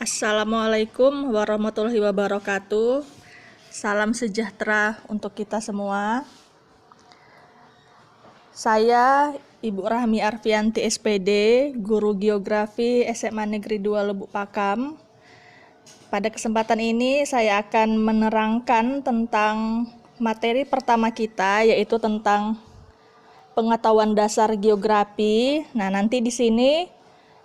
Assalamualaikum warahmatullahi wabarakatuh. Salam sejahtera untuk kita semua. Saya Ibu Rahmi Arfianti SPD, Guru Geografi SMA Negeri 2 Lubuk Pakam. Pada kesempatan ini saya akan menerangkan tentang materi pertama kita, yaitu tentang pengetahuan dasar geografi. Nah, nanti di sini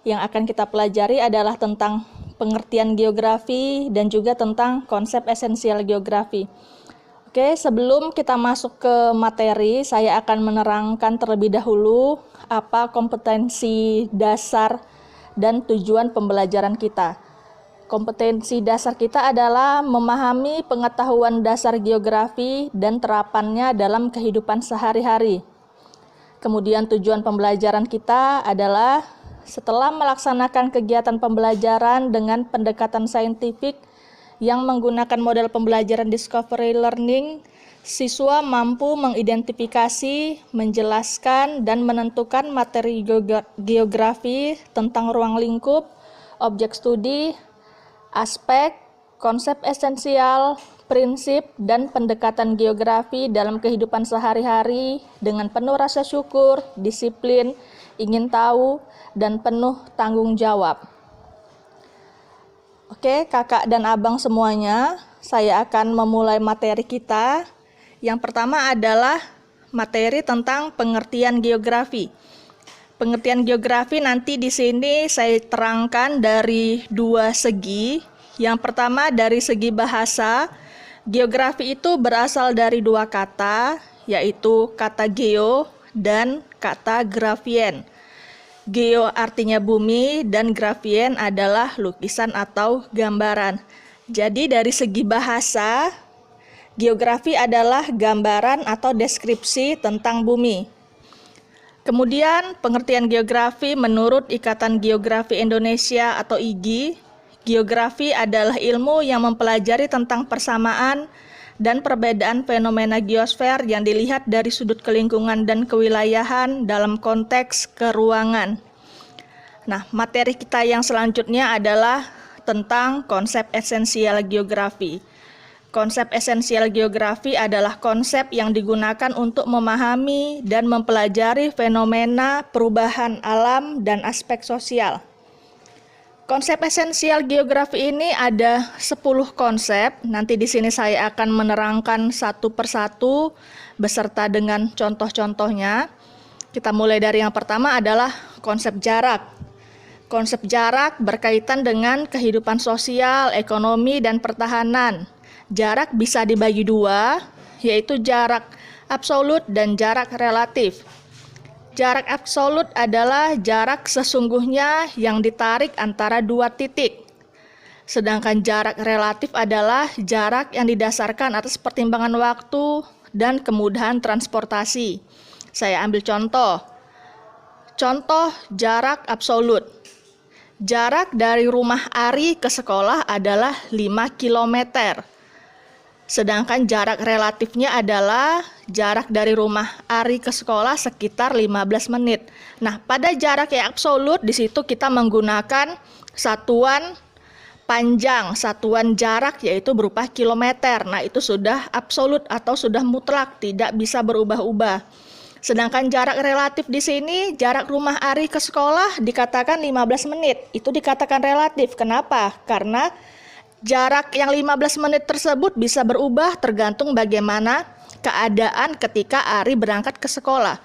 yang akan kita pelajari adalah tentang pengertian geografi dan juga tentang konsep esensial geografi. Oke, sebelum kita masuk ke materi, saya akan menerangkan terlebih dahulu apa kompetensi dasar dan tujuan pembelajaran kita. Kompetensi dasar kita adalah memahami pengetahuan dasar geografi dan terapannya dalam kehidupan sehari-hari. Kemudian tujuan pembelajaran kita adalah setelah melaksanakan kegiatan pembelajaran dengan pendekatan saintifik yang menggunakan model pembelajaran discovery learning, siswa mampu mengidentifikasi, menjelaskan, dan menentukan materi geografi tentang ruang lingkup, objek studi, aspek, konsep esensial, prinsip, dan pendekatan geografi dalam kehidupan sehari-hari dengan penuh rasa syukur, disiplin, ingin tahu, dan penuh tanggung jawab. Oke, kakak dan abang semuanya, saya akan memulai materi kita. Yang pertama adalah materi tentang pengertian geografi. Pengertian geografi nanti di sini saya terangkan dari dua segi. Yang pertama dari segi bahasa. Geografi itu berasal dari dua kata, yaitu kata geo dan kata grafien. Geo artinya bumi dan grafien adalah lukisan atau gambaran. Jadi dari segi bahasa, geografi adalah gambaran atau deskripsi tentang bumi. Kemudian pengertian geografi menurut Ikatan Geografi Indonesia atau IGI, geografi adalah ilmu yang mempelajari tentang persamaan dan perbedaan fenomena geosfer yang dilihat dari sudut kelingkungan dan kewilayahan dalam konteks keruangan. Nah, materi kita yang selanjutnya adalah tentang konsep esensial geografi. Konsep esensial geografi adalah konsep yang digunakan untuk memahami dan mempelajari fenomena perubahan alam dan aspek sosial. Konsep esensial geografi ini ada 10 konsep. Nanti di sini saya akan menerangkan satu persatu beserta dengan contoh-contohnya. Kita mulai dari yang pertama adalah konsep jarak. Konsep jarak berkaitan dengan kehidupan sosial, ekonomi, dan pertahanan. Jarak bisa dibagi dua, yaitu jarak absolut dan jarak relatif. Jarak absolut adalah jarak sesungguhnya yang ditarik antara dua titik. Sedangkan jarak relatif adalah jarak yang didasarkan atas pertimbangan waktu dan kemudahan transportasi. Saya ambil contoh. Contoh jarak absolut. Jarak dari rumah Ari ke sekolah adalah 5 km. Sedangkan jarak relatifnya adalah jarak dari rumah Ari ke sekolah sekitar 15 menit. Nah, pada jarak yang absolut di situ kita menggunakan satuan panjang, satuan jarak yaitu berupa kilometer. Nah, itu sudah absolut atau sudah mutlak, tidak bisa berubah-ubah. Sedangkan jarak relatif di sini, jarak rumah Ari ke sekolah dikatakan 15 menit. Itu dikatakan relatif. Kenapa? Karena jarak yang 15 menit tersebut bisa berubah tergantung bagaimana keadaan ketika Ari berangkat ke sekolah.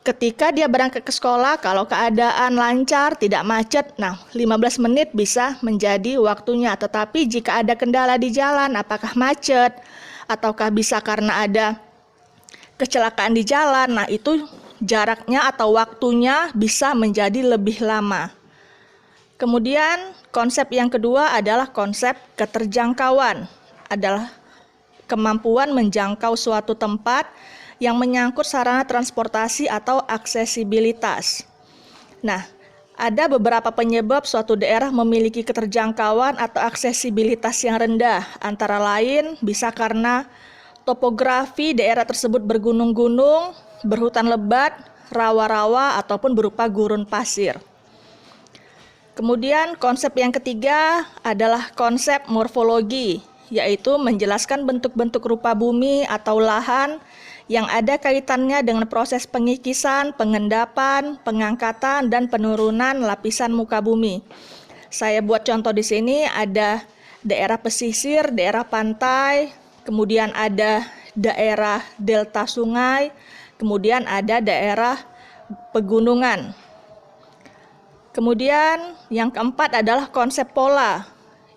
Ketika dia berangkat ke sekolah, kalau keadaan lancar, tidak macet, nah 15 menit bisa menjadi waktunya. Tetapi jika ada kendala di jalan, apakah macet, ataukah bisa karena ada kecelakaan di jalan, nah itu jaraknya atau waktunya bisa menjadi lebih lama. Kemudian konsep yang kedua adalah konsep keterjangkauan, adalah kemampuan menjangkau suatu tempat yang menyangkut sarana transportasi atau aksesibilitas. Nah, ada beberapa penyebab suatu daerah memiliki keterjangkauan atau aksesibilitas yang rendah, antara lain bisa karena topografi daerah tersebut bergunung-gunung, berhutan lebat, rawa-rawa, ataupun berupa gurun pasir. Kemudian konsep yang ketiga adalah konsep morfologi, yaitu menjelaskan bentuk-bentuk rupa bumi atau lahan yang ada kaitannya dengan proses pengikisan, pengendapan, pengangkatan, dan penurunan lapisan muka bumi. Saya buat contoh di sini ada daerah pesisir, daerah pantai, kemudian ada daerah delta sungai, kemudian ada daerah pegunungan. Kemudian yang keempat adalah konsep pola,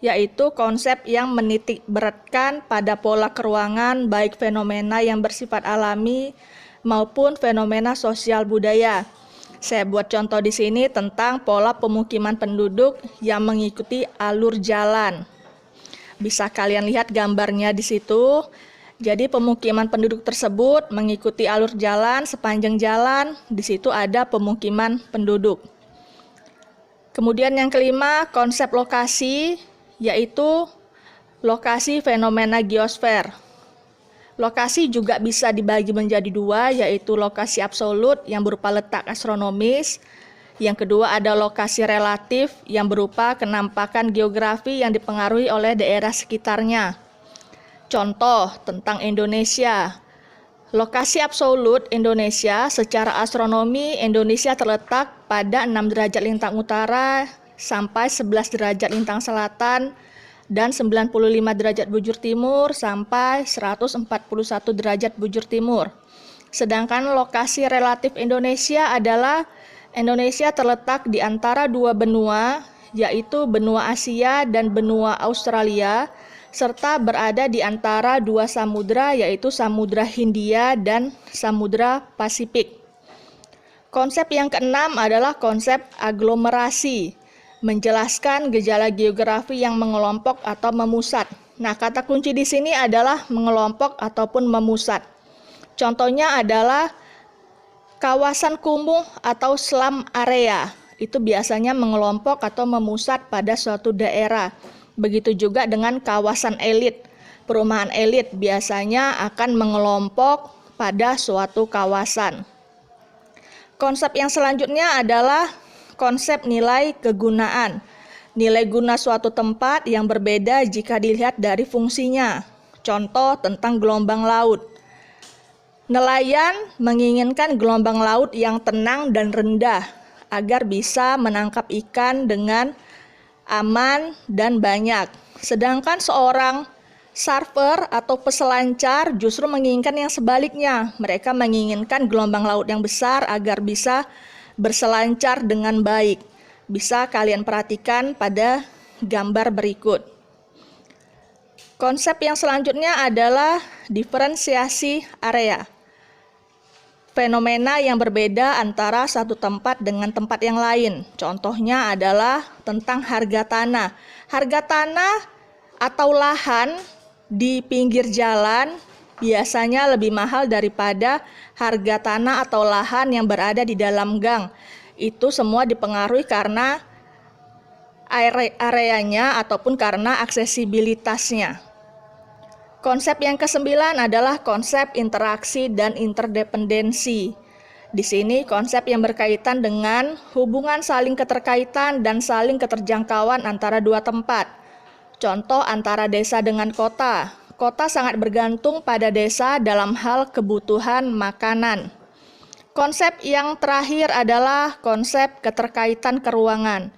yaitu konsep yang menitik beratkan pada pola keruangan baik fenomena yang bersifat alami maupun fenomena sosial budaya. Saya buat contoh di sini tentang pola pemukiman penduduk yang mengikuti alur jalan. Bisa kalian lihat gambarnya di situ. Jadi pemukiman penduduk tersebut mengikuti alur jalan, sepanjang jalan di situ ada pemukiman penduduk. Kemudian yang kelima, konsep lokasi, yaitu lokasi fenomena geosfer. Lokasi juga bisa dibagi menjadi dua, yaitu lokasi absolut yang berupa letak astronomis. Yang kedua ada lokasi relatif yang berupa kenampakan geografi yang dipengaruhi oleh daerah sekitarnya. Contoh tentang Indonesia. Lokasi absolut Indonesia secara astronomi, Indonesia terletak pada 6 derajat lintang utara sampai 11 derajat lintang selatan dan 95 derajat bujur timur sampai 141 derajat bujur timur. Sedangkan lokasi relatif Indonesia adalah Indonesia terletak di antara dua benua, yaitu benua Asia dan benua Australia, serta berada di antara dua samudra, yaitu Samudra Hindia dan Samudra Pasifik. Konsep yang keenam adalah konsep aglomerasi, menjelaskan gejala geografi yang mengelompok atau memusat. Nah, kata kunci di sini adalah mengelompok ataupun memusat. Contohnya adalah kawasan kumuh atau slum area. Itu biasanya mengelompok atau memusat pada suatu daerah. Begitu juga dengan kawasan elit. Perumahan elit biasanya akan mengelompok pada suatu kawasan. Konsep yang selanjutnya adalah konsep nilai kegunaan. Nilai guna suatu tempat yang berbeda jika dilihat dari fungsinya. Contoh tentang gelombang laut. Nelayan menginginkan gelombang laut yang tenang dan rendah agar bisa menangkap ikan dengan aman dan banyak. Sedangkan seorang surfer atau peselancar justru menginginkan yang sebaliknya. Mereka menginginkan gelombang laut yang besar agar bisa berselancar dengan baik. Bisa kalian perhatikan pada gambar berikut. Konsep yang selanjutnya adalah diferensiasi area. Fenomena yang berbeda antara satu tempat dengan tempat yang lain. Contohnya adalah tentang harga tanah. Harga tanah atau lahan di pinggir jalan biasanya lebih mahal daripada harga tanah atau lahan yang berada di dalam gang. Itu semua dipengaruhi karena areanya ataupun karena aksesibilitasnya. Konsep yang kesembilan adalah konsep interaksi dan interdependensi. Di sini konsep yang berkaitan dengan hubungan saling keterkaitan dan saling keterjangkauan antara dua tempat. Contoh antara desa dengan kota. Kota sangat bergantung pada desa dalam hal kebutuhan makanan. Konsep yang terakhir adalah konsep keterkaitan keruangan,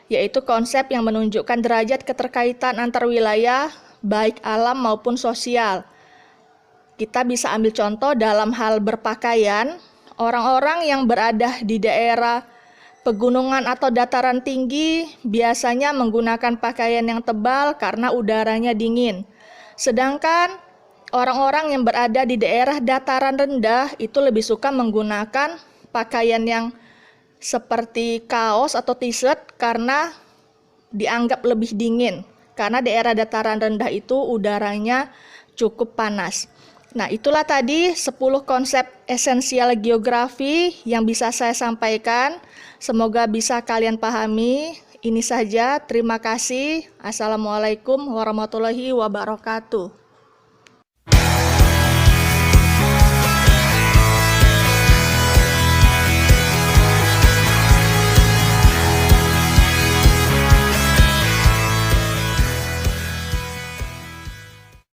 yaitu konsep yang menunjukkan derajat keterkaitan antar wilayah, baik alam maupun sosial. Kita bisa ambil contoh dalam hal berpakaian. Orang-orang yang berada di daerah pegunungan atau dataran tinggi biasanya menggunakan pakaian yang tebal karena udaranya dingin. Sedangkan orang-orang yang berada di daerah dataran rendah itu lebih suka menggunakan pakaian yang seperti kaos atau t-shirt karena dianggap lebih dingin. Karena daerah dataran rendah itu udaranya cukup panas. Nah, itulah tadi 10 konsep esensial geografi yang bisa saya sampaikan. Semoga bisa kalian pahami. Ini saja, terima kasih. Assalamualaikum warahmatullahi wabarakatuh.